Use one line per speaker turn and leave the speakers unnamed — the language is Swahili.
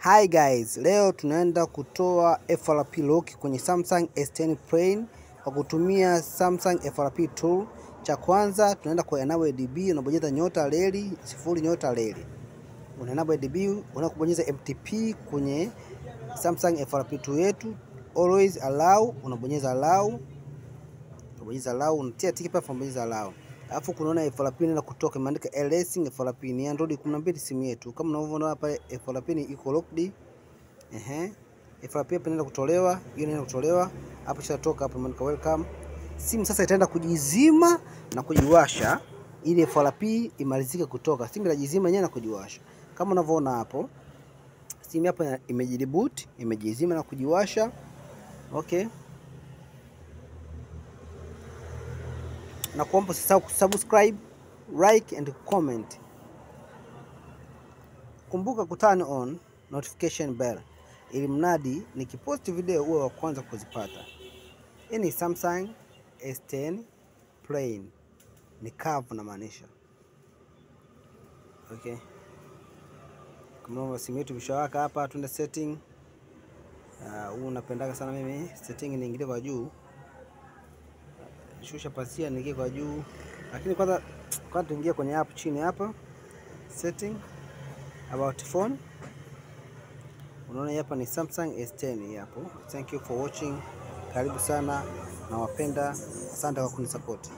Hi guys, leo tunaenda kutoa FRP lock kwenye Samsung S10 Plain kwa kutumia Samsung FRP tool. Cha kwanza tunaenda kwa enable DB, unabonyeza nyota reli 0 nyota reli. Una enable DB, unakubonyeza MTP kwenye Samsung FRP tool yetu. Always allow, unabonyeza allow. Unabonyeza allow, unatia tiki hapa unabonyeza allow. Alafu kunaona FRP inaenda kutoka, imeandika LS FRP ni Android 12 simu yetu. Kama unavyoona hapa FRP ni iko locked. FRP hapa inaenda kutolewa, hiyo inaenda kutolewa. Hapo ishatoka hapo imeandika welcome. Simu sasa itaenda kujizima na kujiwasha ili FRP imalizike kutoka. Simu inajizima yenyewe na kujiwasha. Kama unavyoona hapo, simu hapa imejireboot, imejizima na kujiwasha. Okay. Na kuomba usisahau kusubscribe, like and comment. Kumbuka kuturn on notification bell ili mradi nikiposti video uwe wa kwanza kuzipata. Hii ni Samsung S10 Plain, ni curve na maanisha. Okay. Kama simu yetu imeshawaka hapa, tuende setting. Huu napendaga sana mimi setting niingilie kwa juu. Shusha pasia niingie kwa juu. Lakini kwanza tuingie kwenye app chini hapa. Setting about phone. Unaona hapa ni Samsung S10 hapo. Thank you for watching. Karibu sana, nawapenda. Asante kwa kunisupport.